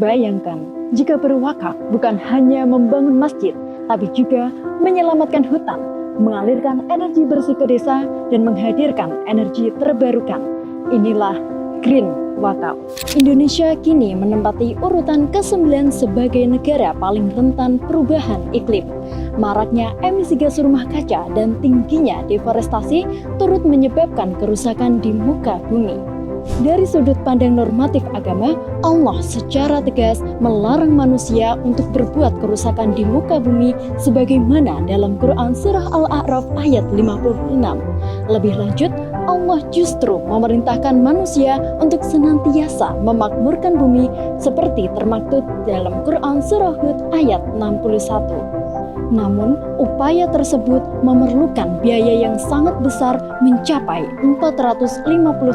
Bayangkan, jika berwakaf bukan hanya membangun masjid, tapi juga menyelamatkan hutan, mengalirkan energi bersih ke desa, dan menghadirkan energi terbarukan. Inilah Green Wakaf. Indonesia kini menempati urutan ke-9 sebagai negara paling rentan perubahan iklim. Maraknya emisi gas rumah kaca dan tingginya deforestasi turut menyebabkan kerusakan di muka bumi. Dari sudut pandang normatif agama, Allah secara tegas melarang manusia untuk berbuat kerusakan di muka bumi sebagaimana dalam Quran Surah Al-A'raf ayat 56. Lebih lanjut, Allah justru memerintahkan manusia untuk senantiasa memakmurkan bumi seperti termaktub dalam Quran Surah Hud ayat 61. Namun, upaya tersebut memerlukan biaya yang sangat besar mencapai 450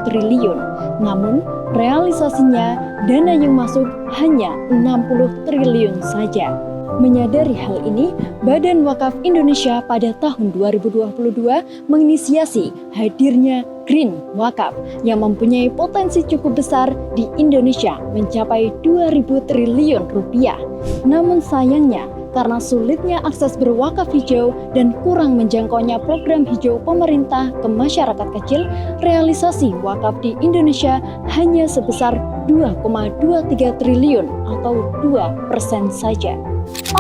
triliun. Namun, realisasinya dana yang masuk hanya 60 triliun saja. Menyadari hal ini, Badan Wakaf Indonesia pada tahun 2022 menginisiasi hadirnya Green Wakaf yang mempunyai potensi cukup besar di Indonesia mencapai 2.000 triliun rupiah. Namun sayangnya, karena sulitnya akses berwakaf hijau dan kurang menjangkaunya program hijau pemerintah ke masyarakat kecil, realisasi wakaf di Indonesia hanya sebesar 2,23 triliun atau 2% saja.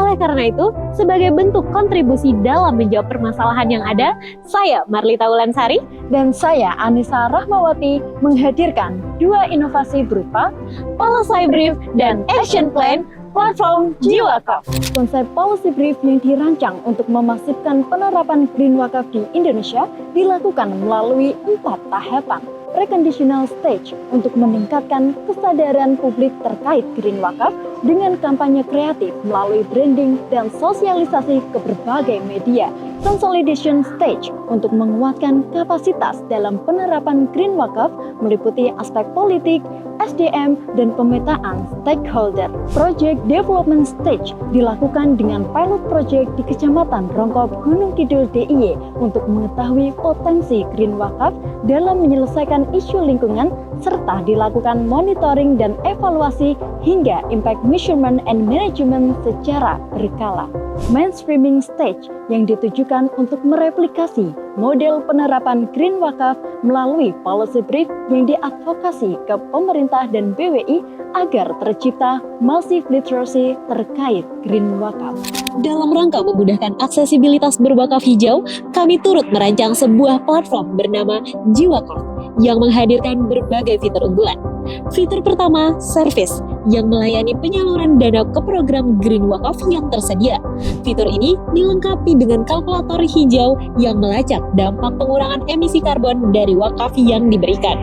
Oleh karena itu, sebagai bentuk kontribusi dalam menjawab permasalahan yang ada, saya Marlita Ulansari dan saya Anissa Rahmawati menghadirkan dua inovasi berupa Policy Brief dan Action Plan platform Jiwakaf. Konsep Policy Brief yang dirancang untuk memasifkan penerapan Green Wakaf di Indonesia dilakukan melalui 4 tahapan. Preconditional stage untuk meningkatkan kesadaran publik terkait Green Wakaf dengan kampanye kreatif melalui branding dan sosialisasi ke berbagai media. Consolidation stage untuk menguatkan kapasitas dalam penerapan Green Wakaf meliputi aspek politik, SDM, dan pemetaan stakeholder. Project Development Stage dilakukan dengan pilot project di Kecamatan Rongkop, Gunung Kidul DIY untuk mengetahui potensi Green Wakaf dalam menyelesaikan isu lingkungan serta dilakukan monitoring dan evaluasi hingga impact measurement and management secara berkala. Mainstreaming stage yang ditujukan untuk mereplikasi model penerapan Green Wakaf melalui policy brief yang diadvokasi ke pemerintah dan BWI agar tercipta massive literacy terkait Green Wakaf. Dalam rangka memudahkan aksesibilitas berwakaf hijau, kami turut merancang sebuah platform bernama Jiwakaf yang menghadirkan berbagai fitur unggulan. Fitur pertama, service, yang melayani penyaluran dana ke program Green Wakaf yang tersedia. Fitur ini dilengkapi dengan kalkulator hijau yang melacak dampak pengurangan emisi karbon dari wakaf yang diberikan.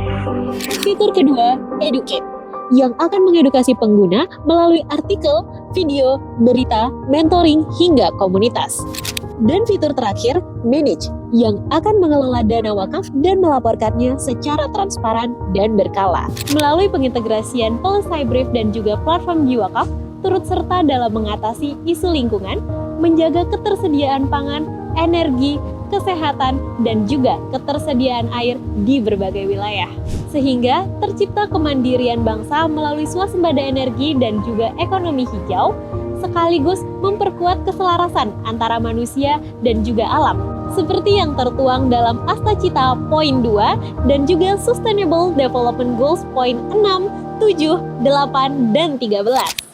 Fitur kedua, educate, yang akan mengedukasi pengguna melalui artikel, video, berita, mentoring, hingga komunitas. Dan fitur terakhir, manage, yang akan mengelola dana wakaf dan melaporkannya secara transparan dan berkala. Melalui pengintegrasian Policy Brief dan juga platform Jiwakaf, turut serta dalam mengatasi isu lingkungan, menjaga ketersediaan pangan, energi, kesehatan, dan juga ketersediaan air di berbagai wilayah. Sehingga tercipta kemandirian bangsa melalui swasembada energi dan juga ekonomi hijau, sekaligus memperkuat keselarasan antara manusia dan juga alam, seperti yang tertuang dalam Asta Cita poin 2 dan juga Sustainable Development Goals poin 6, 7, 8, dan 13.